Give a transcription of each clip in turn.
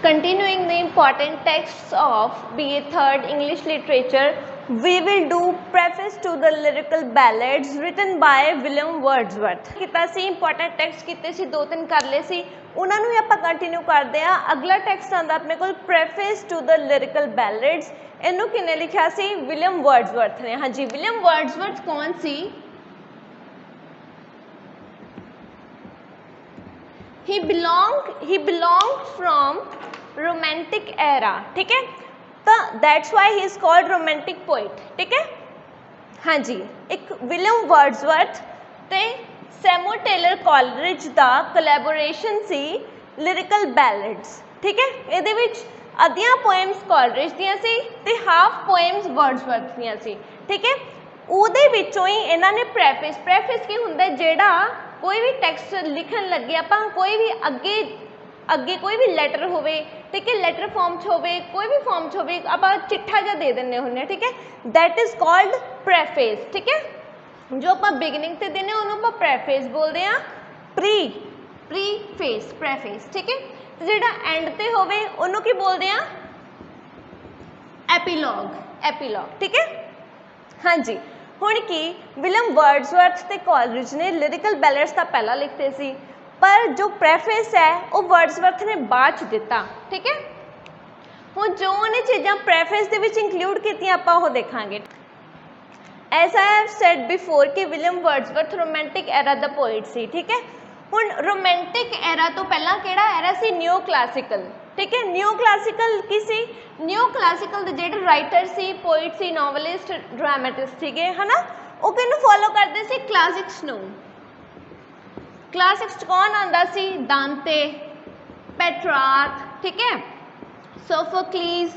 Continuing the important texts of BA 3rd English Literature, we will do preface to the lyrical ballads written by William Wordsworth. किता सी important text किते सी दो तीन कर ले सी उन्हां नूं ही आपां कंटिन्यू करदे आ। अगला text आंदा अपने कोल preface to the lyrical ballads। इनू किने लिखिया सी? विलियम वर्ड्सवर्थ ने। हाँ जी, विलियम वर्ड्सवर्थ कौन सी? he belonged from romantic era, ठीक है, तो that's why he is called romantic poet, ठीक है। हाँ जी, एक विलियम वर्ड्सवर्थ ते सैमुअल टेलर कॉलरिज दा कोलैबोरेशन सी लिरिकल बैलेड्स, ठीक है। इहदे विच अद्धियां पोएम्स कॉलरिज दियां सी ते हाफ पोएम्स वर्ड्सवर्थ दियां सी, ठीक है। ਉਹਦੇ ਵਿੱਚੋਂ ही इन्हां ने प्रेफेस की हुंदा जेड़ा कोई भी टैक्सट लिखण लगे आपां कोई भी अगे कोई भी लैटर होवे, ठीक है, लैटर फॉर्म च होवे, कोई भी फॉर्म च होवे, आपां चिट्ठा जा दे दिंदे हुंदे, ठीक है, दैट इज कॉल्ड प्रेफेस, ठीक है। जो आपां बिगिनिंग ते दिंदे उहनूं आपां प्रेफेस बोलदे आ, प्रीफेस प्रेफेस, ठीक है। जेड़ा एंड ते होवे उहनूं की बोलदे आ? एपीलॉग, ठीक है। हाँ जी, हुण की विलियम वर्ड्सवर्थ ते कॉलरिज ने लिरिकल बैलेड्स तां पहला लिखते सी, पर जो प्रेफेस है वो वर्ड्सवर्थ ने बाद च दिता, ठीक है। हुण जो उन्हें चीज़ां प्रेफेस दे विच इंक्लूड कीतियां आपां ओह देखांगे। As I have said before कि विलियम वर्ड्सवर्थ रोमांटिक एरा दा पोइट सी, ठीक है। हुण रोमांटिक एरा तो पहला किहड़ा एरा सी? न्यू क्लासिकल, ठीक है। न्यू क्लासिकल की सी? न्यू क्लासिकल दे जेडे राइटर सी, पोइट सी, नॉवलिस्ट, ड्रामेटिस्ट सीगे, है ना, वो किहनूं फॉलो करदे सी? क्लासिक्स नूं। क्लासिक्स कौन आंदा सी? दांते, पेट्रार्क, ठीक है, सोफोक्लीज,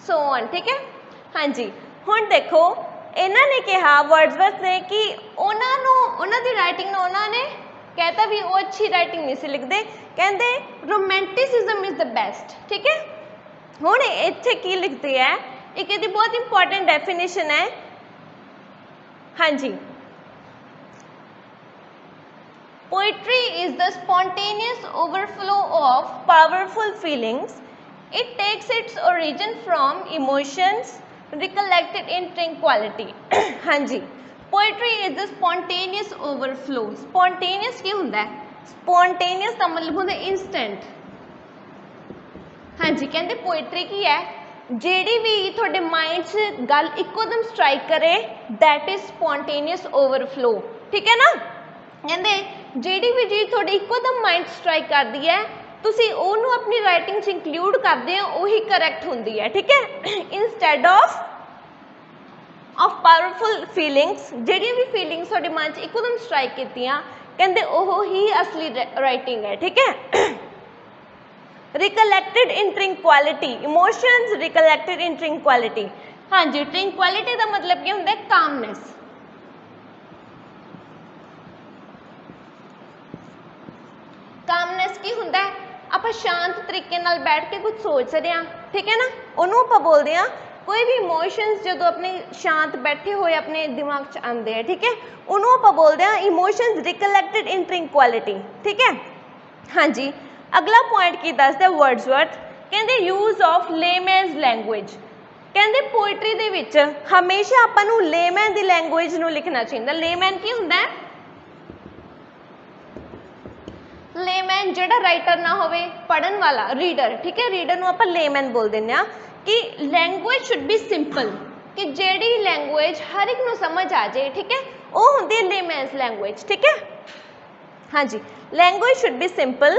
सो ऑन, ठीक है। हाँ जी, हुण देखो इन्हां ने कहा वर्ड्सवर्थ ने कि उन्हां दी राइटिंग नूं उन्हां ने कहता भी वो अच्छी राइटिंग नहीं सी लिखते, कहते रोमांटिसिज्म इज द बेस्ट, ठीक है। हुण इत्थे की लिखते हैं, एक इहदी बहुत इंपॉर्टेंट डेफिनेशन है। हाँ जी, poetry is the spontaneous overflow of powerful feelings. It takes its origin from emotions recollected in tranquillity. हाँ जी, poetry is the spontaneous overflow. Spontaneous की हुंदा है? स्पॉन्टेनियस का मतलब होंदा इंस्टेंट। हाँ जी, कहते पोइट्री की है जेड़ी भी थोड़े माइंड च गल इकोदम स्ट्राइक करे, दैट इज स्पॉन्टेनियस ओवरफ्लो, ठीक है ना। कहते जेड़ी भी चीज़ थोड़ी इकोदम माइंड स्ट्राइक करती है, तुसी ओनू अपनी राइटिंग च इंक्लूड करते हो, वही करैक्ट होंदी है, ठीक है। इंस्टेड ऑफ पावरफुल फीलिंग्स, जेड़ी भी फीलिंग्स थोड़े मन च इकोदम स्ट्राइक कीतियां, कहते ओह ही असली राइटिंग है, ठीक है। Recollected in tranquillity, emotions recollected in tranquillity. हाँ जी, ट्रैंक्विलिटी का मतलब क्या होंदा है? कामनेस। कामनेस की हुंदा है? आपां शांत तरीके नाल बैठ के कुछ सोच रहे हैं, ठीक है ना, उन्होंने आपां बोलते हैं। कोई भी इमोशंस जो अपने शांत बैठे हुए अपने दिमाग च आते हैं, ठीक है, उन्होंने आपां बोलते हैं इमोशंस रिकलेक्टेड इन ट्रैंक्विलिटी, ठीक है। हाँ जी, अगला पॉइंट की दसदा वर्ड्सवर्थ, कहते यूज ऑफ लेमैन्स लैंग्वेज। कहते पोइट्री दे विच हमेशा आपां नूं लेमैन दी लैंग्वेज नूं लिखना चाहिए। लेमैन की हुंदा है? लेमैन जेड़ा राइटर ना होवे, पढ़न वाला, रीडर, ठीक है, रीडर नूं आपां लेमैन बोल दिंदे आ। कि लैंग्वेज शुड बी सिंपल, कि जेड़ी लैंग्वेज हर एक नूं समझ आ जाए, ठीक है, वो हुंदी है लेमैन्स लैंग्वेज, ठीक है। हाँ जी, लैंग्वेज शुड बी सिंपल।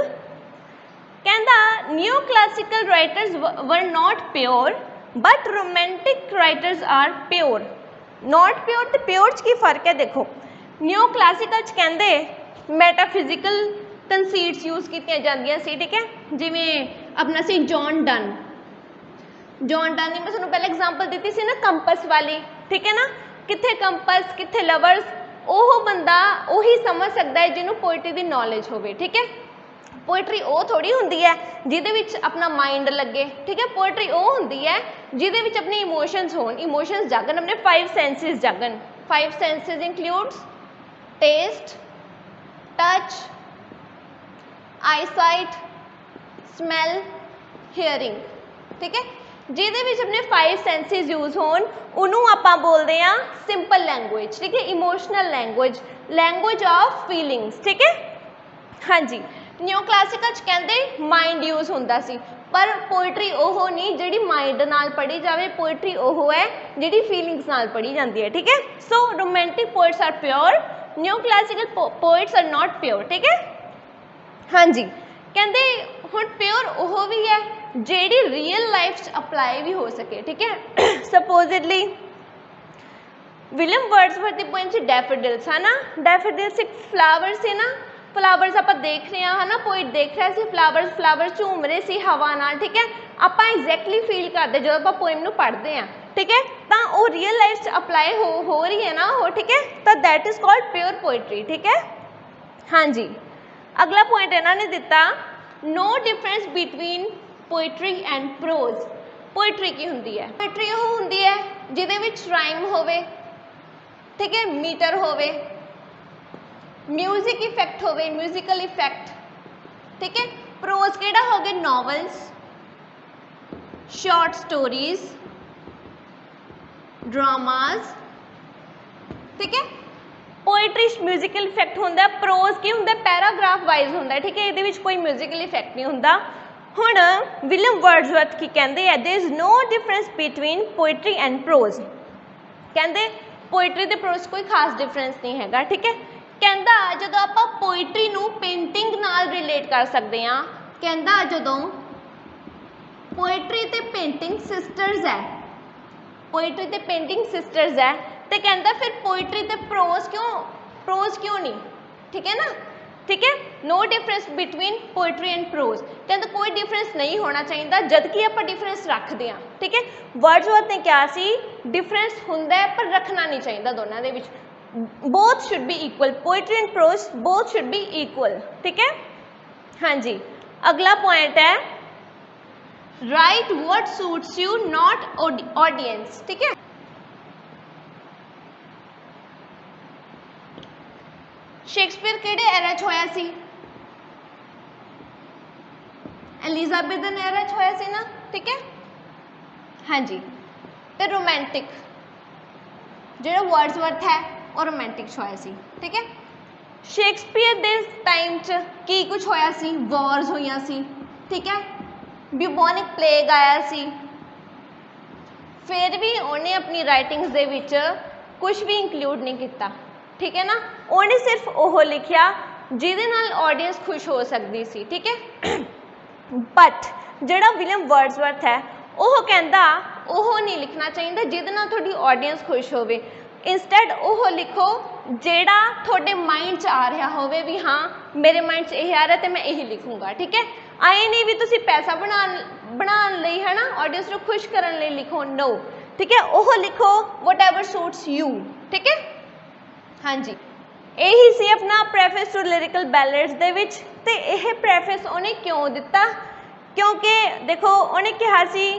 कहता new classical writers were not pure but romantic writers are pure. Not pure तो प्योर च की फर्क है? देखो, न्यू क्लासिकल च कहते मैटाफिजिकल कंसीट्स यूज कीतियां जांदियां सी, ठीक है, जिवें अपना सी जॉन डन की मैं तुहानूं पहले एग्जाम्पल दी सी ना, कंपस वाली, ठीक है ना, कित्थे कंपस कित्थे लवर्स, ओह बंदा उही समझ सकता है जिन्होंने पोइट्री की नॉलेज होवे, ठीक है। पोइट्री वो थोड़ी हुंदी है जिहदे विच अपना माइंड लगे, ठीक है। पोइट्री वो हुंदी है जिहदे विच अपने इमोशंस होण, इमोशंस जागन, अपने 5 सेंसिस जागन। 5 senses includes taste, touch, eyesight, smell, hearing, ਠੀਕ ਹੈ, ਜਿਹਦੇ ਵਿੱਚ ਆਪਣੇ 5 ਸੈਂਸਿਸ ਯੂਜ਼ ਹੋਣ ਉਹਨੂੰ ਆਪਾਂ ਬੋਲਦੇ ਆ ਸਿੰਪਲ ਲੈਂਗੁਏਜ, ਠੀਕ ਹੈ, emotional language, language of feelings, ਠੀਕ ਹੈ। ਹਾਂਜੀ, ਨਿਓ ਕਲਾਸਿਕਲ 'ਚ ਕਹਿੰਦੇ ਮਾइंड यूज़ ਹੁੰਦਾ ਸੀ, पर पोइट्री ਉਹ नहीं ਜਿਹੜੀ माइंड नाल पढ़ी जाए, पोइट्री ਉਹ है ਜਿਹੜੀ फीलिंग्स नाल पढ़ी जाती है, ठीक है। So romantic poets are pure, new classical poets are not pure, ठीक है। हाँ जी, कहते हुण प्योर ਉਹ भी है ਜਿਹੜੀ रियल लाइफ 'ਚ अप्लाई भी हो सके, ठीक है। सपोजिडली विलियम वर्ड्सवर्थ की पोएम 'ਚ डैफोडिल्स है ना, डैफोडिल्स एक फ्लावर से ना, फ्लावर्स आप देख रहे हैं है ना, पोइट देख रहा सी फ्लावर्स, फ्लावर झूम रहे सी हवा नाल, ठीक है। आप एग्जैक्टली फील करते जो आप पोएम नूं पढ़ते हैं, ठीक है, तो वो रियल लाइफ अप्लाई हो रही है ना वो, ठीक है, तो that is called pure poetry, ठीक है। हाँ जी, अगला पॉइंट इन्होंने दिता, no difference between poetry and prose. Poetry की हुंदी है, पोइट्री वो हुंदी है जिहदे विच राइम होवे, ठीक है, मीटर होवे, म्यूजिक इफेक्ट होवे, म्यूजिकल इफेक्ट, ठीक है। प्रोज केड़ा हो गए, नॉवल्स, शॉर्ट स्टोरीज, ड्रामाज, ठीक है। पोइट्री म्यूजिकल इफेक्ट होंदा, प्रोज की होंदा पैराग्राफ वाइज होंदा, ठीक है, इहदे विच कोई म्यूजिकल इफेक्ट नहीं होंदा। हुण विलियम वर्ड्सवर्थ की कहंदे है, there is no difference between poetry and prose, कहंदे पोइट्री ते प्रोज कोई खास डिफरेंस नहीं हैगा, ठीक है। कहंदा जदों आपां पोइट्री नूं पेंटिंग नाल रिलेट कर सकते हैं, कहंदा जदों पोइट्री ते पेंटिंग सिस्टर्स है, पोइट्री ते पेंटिंग सिस्टर्स है, तो कहंदा फिर पोइट्री ते प्रोज क्यों नहीं, ठीक है ना, ठीक है। No difference between poetry and prose, कहंदा कोई डिफरेंस नहीं होना चाहिए, जबकि आपां डिफरेंस रखते हैं, ठीक है। वर्ड्सवर्थ ने कहा सी डिफरेंस हुंदा है पर रखना नहीं चाहिए दोनों दे विच, both should be equal, poetry and prose both should be equal, ठीक है। हाँ जी, अगला पॉइंट है, write what suits you not audience, ठीक है। शेक्सपियर केड़े एरा च होया सी, एलिजाबेथन एरा च होया सी ना, ठीक है। हाँ जी, ते रोमांटिक जो वर्ड्सवर्थ है और रोमांटिक होया सी, ठीक है। शेक्सपियर दे टाइम च की कुछ होया सी, वॉर्स होईयां सी, ठीक है, ब्यूबोनिक प्लेग आया सी, फिर भी उन्हें अपनी राइटिंग्स दे विच कुछ भी इंक्लूड नहीं किया, ठीक है ना। उन्हें सिर्फ वो लिखिया जिहदे नाल ऑडियंस खुश हो सकती सी, ठीक है। बट जिहड़ा विलियम वर्ड्सवर्थ है वो कहंदा वो नहीं लिखना चाहिए जिहदे नाल तुहाडी ऑडियंस खुश होवे, इंस्टैड वो लिखो जेड़ा थोड़े माइंड च आ रहा होवे भी, हाँ मेरे माइंड च यह आ रहा तो मैं यही लिखूँगा, ठीक है। आए नहीं भी तुसी पैसा बनाने लई है ना, ऑडियंस को खुश करने लई लिखो, नो, ठीक है, वो लिखो वट एवर सूट्स यू, ठीक है। हाँ जी, यही सी अपना प्रेफेस टू लिरिकल बैलेड्स दे विच, ते यह प्रेफेस उन्हें क्यों दिता, क्योंकि देखो उन्हें कहा सी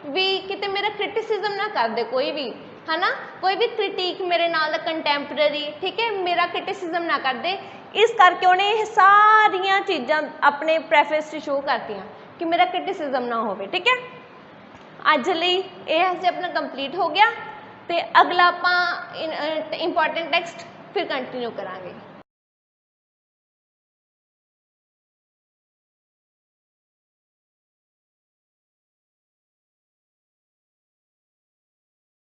भी किते मेरा क्रिटिसिज्म ना कर दे कोई भी, है ना, कोई भी क्रिटिक मेरे नाल कंटैंपररी, ठीक है, मेरा क्रिटिसिज्म ना कर दे, इस करके उन्हें यह सारिया चीज़ां अपने प्रेफेस से शो करती कि मेरा क्रिटिसिज्म ना हो, ठीक है। अज लई यह अपना कंप्लीट हो गया, तो अगला आपां इंपॉर्टेंट टैक्सट फिर कंटिन्यू करांगे।